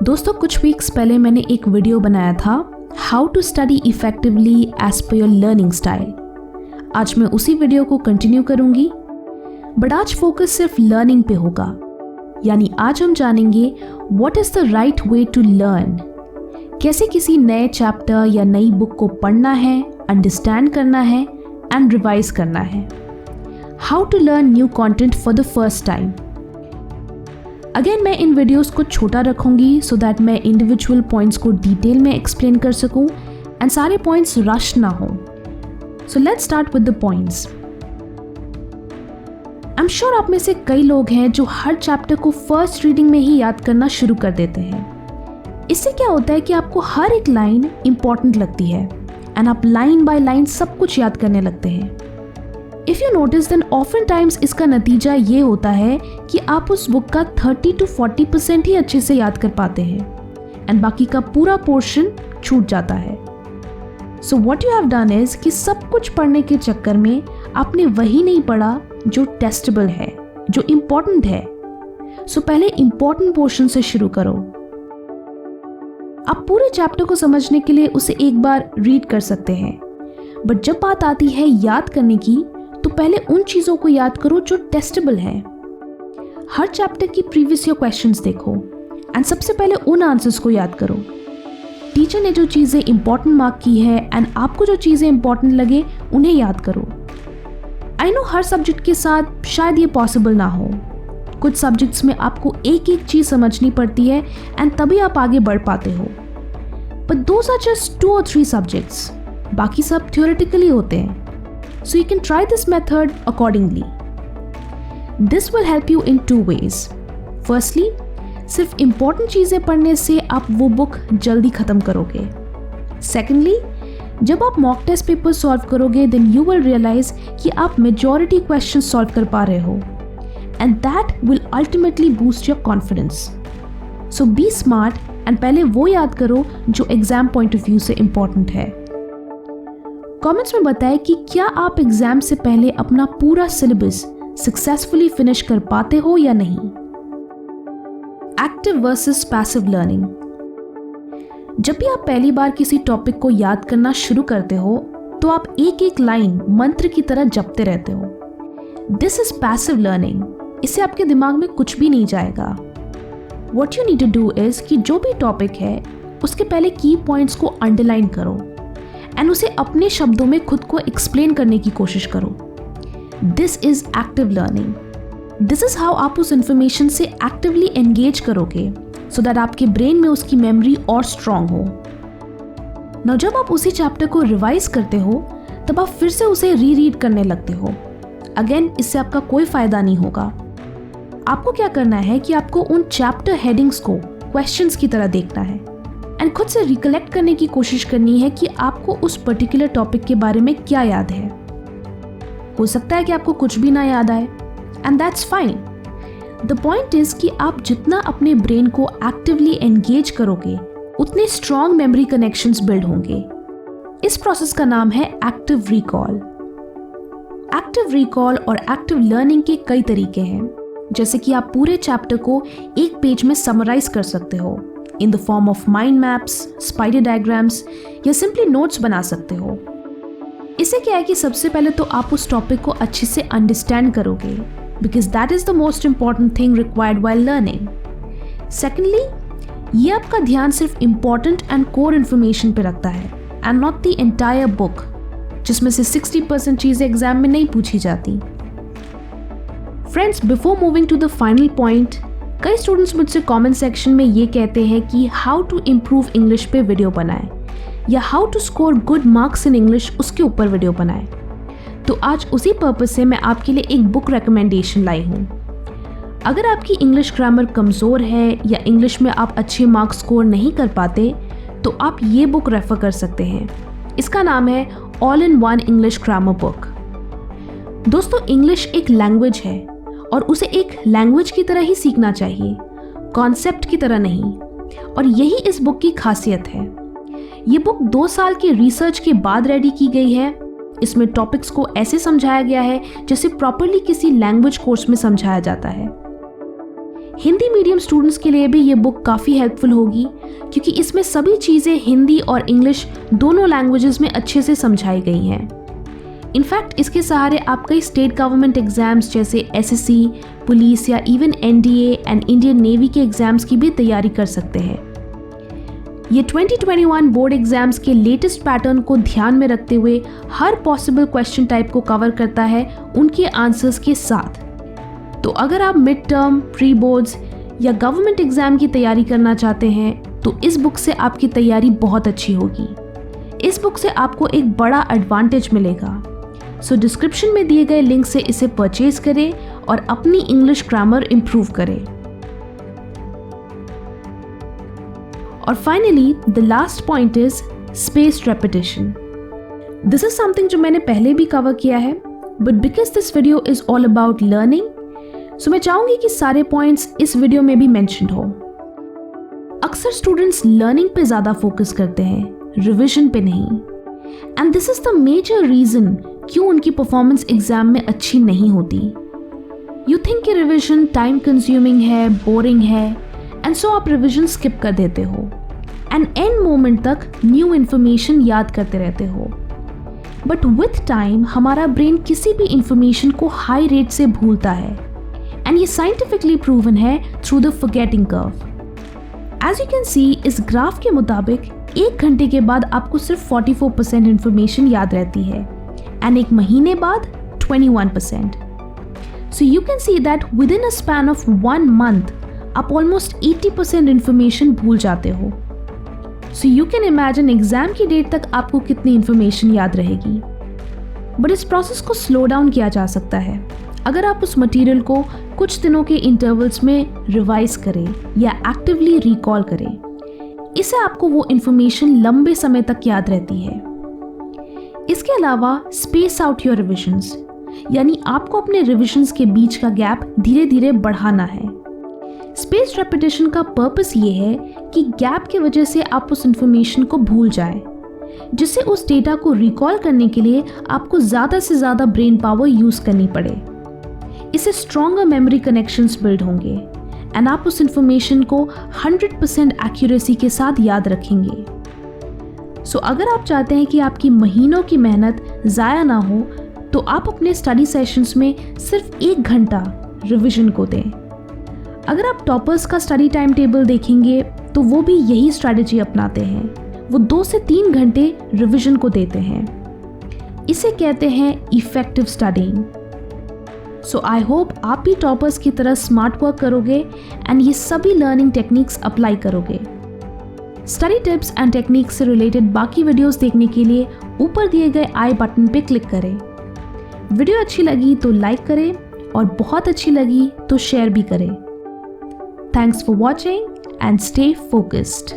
दोस्तों, कुछ वीक्स पहले मैंने एक वीडियो बनाया था how to study effectively as per your learning style. आज मैं उसी वीडियो को कंटिन्यू करूंगी, बट आज फोकस सिर्फ लर्निंग पे होगा। यानी आज हम जानेंगे what is the right way to learn, कैसे किसी नए चैप्टर या नई बुक को पढ़ना है, अंडरस्टैंड करना है एंड रिवाइज करना है। How to learn new content for the first time. Again मैं इन वीडियोस को छोटा रखूंगी सो दैट मैं इंडिविजुअल पॉइंट्स को डिटेल में एक्सप्लेन कर सकूं एंड सारे पॉइंट्स रश ना हो। So let's start with the points. I am sure आप में से कई लोग हैं जो हर चैप्टर को फर्स्ट रीडिंग में ही याद करना शुरू कर देते हैं। इससे क्या होता है कि आपको हर एक लाइन इंपॉर्टेंट लगती है एंड आप लाइन बाय लाइन सब कुछ याद करने लगते हैं। If you notice then often times इसका नतीजा ये होता है कि आप उस बुक का 30 to 40% ही अच्छे से याद कर पाते हैं एंड बाकी का पूरा पोर्शन छूट जाता है। So what you have done is कि सब कुछ पढ़ने के चक्कर में आपने वही नहीं पढ़ा जो टेस्टेबल है, जो इम्पोर्टेंट है। सो पहले इम्पोर्टेंट पोर्शन से शुरू करो। आप पूरे चैप्टर को समझने के लिए उसे एक बार रीड कर सकते हैं, बट जब बात आती है याद करने की तो पहले उन चीज़ों को याद करो जो टेस्टेबल है। हर चैप्टर की प्रीवियस ईयर क्वेश्चंस देखो एंड सबसे पहले उन आंसर्स को याद करो। टीचर ने जो चीज़ें इंपॉर्टेंट मार्क की है एंड आपको जो चीज़ें इंपॉर्टेंट लगे उन्हें याद करो। आई नो हर सब्जेक्ट के साथ शायद ये पॉसिबल ना हो। कुछ सब्जेक्ट्स में आपको एक एक चीज़ समझनी पड़ती है एंड तभी आप आगे बढ़ पाते हो, but those are just 2 or 3 subjects, बाकी सब थ्योरेटिकली होते हैं। So you can try this method accordingly. This will help you in 2 ways. Firstly, सिर्फ important चीज़ें पढ़ने से आप वो बुक जल्दी ख़त्म करोगे। Secondly, जब आप mock test paper solve करोगे then you will realize कि आप majority questions solve कर पा रहे हो and that will ultimately boost your confidence. So be smart and पहले वो याद करो जो exam point of view से important है। कमेंट्स में बताएं कि क्या आप एग्जाम से पहले अपना पूरा सिलेबस सक्सेसफुली फिनिश कर पाते हो या नहीं। Active versus passive learning. जब भी आप पहली बार किसी टॉपिक को याद करना शुरू करते हो तो आप एक एक लाइन मंत्र की तरह जपते रहते हो। This is passive learning. इससे आपके दिमाग में कुछ भी नहीं जाएगा। What you need to do is कि जो भी टॉपिक है उसके पहले की पॉइंट्स को अंडरलाइन करो एंड उसे अपने शब्दों में खुद को एक्सप्लेन करने की कोशिश करो। This is active learning. This is how आप उस इंफॉर्मेशन से एक्टिवली एंगेज करोगे सो दैट आपके ब्रेन में उसकी मेमोरी और स्ट्रांग हो। ना जब आप उसी चैप्टर को रिवाइज करते हो तब आप फिर से उसे रीरीड करने लगते हो। अगेन इससे आपका कोई फायदा नहीं होगा। आपको क्या करना है कि आपको उन चैप्टर हेडिंग्स को क्वेश्चंस की तरह देखना है एंड खुद से रिकलेक्ट करने की कोशिश करनी है कि आपको उस पर्टिकुलर टॉपिक के बारे में क्या याद है। हो सकता है कि आपको कुछ भी ना याद आए and that's fine. The point is कि आप जितना अपने ब्रेन को एक्टिवली एंगेज करोगे उतने स्ट्रॉन्ग मेमोरी कनेक्शंस बिल्ड होंगे। इस प्रोसेस का नाम है एक्टिव रिकॉल। एक्टिव रिकॉल और एक्टिव लर्निंग के कई तरीके हैं, जैसे कि आप पूरे चैप्टर को एक पेज में समराइज कर सकते हो in the form of mind maps, spider diagrams या simply notes बना सकते हो। इससे क्या है कि सबसे पहले तो आप उस टॉपिक को अच्छे से अंडरस्टैंड करोगे because that is the most important thing required while learning. Secondly, ये आपका ध्यान सिर्फ important and core information पे रखता है and not the entire book, जिसमें से 60% चीज़ें एग्जाम में नहीं पूछी जाती। Friends, before moving to the final point, कई स्टूडेंट्स मुझसे कमेंट सेक्शन में ये कहते हैं कि हाउ टू इम्प्रूव इंग्लिश पे वीडियो बनाएं या how to score good marks in English उसके ऊपर वीडियो बनाएं। तो आज उसी पर्पस से मैं आपके लिए एक बुक रिकमेंडेशन लाई हूँ। अगर आपकी इंग्लिश ग्रामर कमज़ोर है या इंग्लिश में आप अच्छे मार्क्स स्कोर नहीं कर पाते तो आप ये बुक रेफर कर सकते हैं। इसका नाम है all in one English grammar book. दोस्तों, इंग्लिश एक लैंग्वेज है और उसे एक लैंग्वेज की तरह ही सीखना चाहिए, कॉन्सेप्ट की तरह नहीं। और यही इस बुक की खासियत है। ये बुक 2 साल की रिसर्च के बाद रेडी की गई है। इसमें टॉपिक्स को ऐसे समझाया गया है जैसे प्रॉपरली किसी लैंग्वेज कोर्स में समझाया जाता है। हिंदी मीडियम स्टूडेंट्स के लिए भी ये बुक काफ़ी हेल्पफुल होगी, क्योंकि इसमें सभी चीज़ें हिंदी और इंग्लिश दोनों लैंग्वेजेस में अच्छे से समझाई गई हैं। इनफैक्ट इसके सहारे आप कई स्टेट गवर्नमेंट एग्जाम्स जैसे एसएससी, पुलिस या even NDA and Indian navy के एग्जाम्स की भी तैयारी कर सकते हैं। ये 2021 बोर्ड एग्जाम्स के लेटेस्ट पैटर्न को ध्यान में रखते हुए हर पॉसिबल क्वेश्चन टाइप को कवर करता है उनके आंसर्स के साथ। तो अगर आप मिड टर्म, प्री बोर्ड्स या गवर्नमेंट एग्जाम की तैयारी करना चाहते हैं तो इस बुक से आपकी तैयारी बहुत अच्छी होगी। इस बुक से आपको एक बड़ा एडवांटेज मिलेगा। सो डिस्क्रिप्शन में दिए गए लिंक से इसे परचेज करें और अपनी इंग्लिश ग्रामर इंप्रूव करें। और finally the last point is space repetition. This is something जो मैंने पहले भी कवर किया है, but because this video is all about learning, so मैं चाहूंगी कि सारे पॉइंट्स इस वीडियो में भी मेंशन हो। अक्सर स्टूडेंट्स लर्निंग पे ज्यादा फोकस करते हैं, रिविजन पे नहीं, and this is the major reason क्यों उनकी परफॉर्मेंस एग्जाम में अच्छी नहीं होती। यू थिंक कि रिविजन टाइम कंज्यूमिंग है, बोरिंग है, एंड सो आप रिविजन स्किप कर देते हो एंड एंड मोमेंट तक न्यू इन्फॉर्मेशन याद करते रहते हो। बट विथ टाइम हमारा ब्रेन किसी भी इंफॉर्मेशन को हाई रेट से भूलता है, एंड ये साइंटिफिकली प्रूवन है through the forgetting curve. As you can see इस ग्राफ के मुताबिक 1 घंटे के बाद आपको सिर्फ 44% इंफॉर्मेशन याद रहती है एंड 1 महीने बाद 21%। So you can see that with in a span of 1 month आप ऑलमोस्ट 80% इंफॉर्मेशन भूल जाते हो। So you can imagine exam की डेट तक आपको कितनी इंफॉर्मेशन याद रहेगी। बट इस प्रोसेस को स्लो डाउन किया जा सकता है अगर आप उस मटेरियल को कुछ दिनों के इंटरवल्स में रिवाइज करें या एक्टिवली रिकॉल करें। इससे आपको वो इंफॉर्मेशन लंबे समय तक याद रहती है। इसके अलावा स्पेस आउट योर रिविजन्स, यानी आपको अपने रिविजन्स के बीच का गैप धीरे धीरे बढ़ाना है। स्पेस रेपिटेशन का पर्पस ये है कि गैप की वजह से आप उस इंफॉर्मेशन को भूल जाए, जिससे उस डेटा को रिकॉल करने के लिए आपको ज़्यादा से ज़्यादा ब्रेन पावर यूज़ करनी पड़े। इससे स्ट्रॉन्गर मेमोरी कनेक्शंस बिल्ड होंगे एंड आप उस इंफॉर्मेशन को 100% एक्यूरेसी के साथ याद रखेंगे। सो अगर आप चाहते हैं कि आपकी महीनों की मेहनत ज़ाया ना हो, तो आप अपने स्टडी सेशंस में सिर्फ 1 घंटा रिविजन को दें। अगर आप टॉपर्स का स्टडी टाइम टेबल देखेंगे तो वो भी यही स्ट्रैटेजी अपनाते हैं। वो 2 से 3 घंटे रिविजन को देते हैं। इसे कहते हैं effective studying. So I hope आप भी टॉपर्स की तरह स्मार्ट वर्क करोगे एंड ये सभी लर्निंग टेक्निक्स अप्लाई करोगे। स्टडी टिप्स एंड टेक्निक्स से रिलेटेड बाकी वीडियोस देखने के लिए ऊपर दिए गए आई बटन पे क्लिक करें। वीडियो अच्छी लगी तो लाइक करें और बहुत अच्छी लगी तो शेयर भी करें। Thanks for watching and stay focused.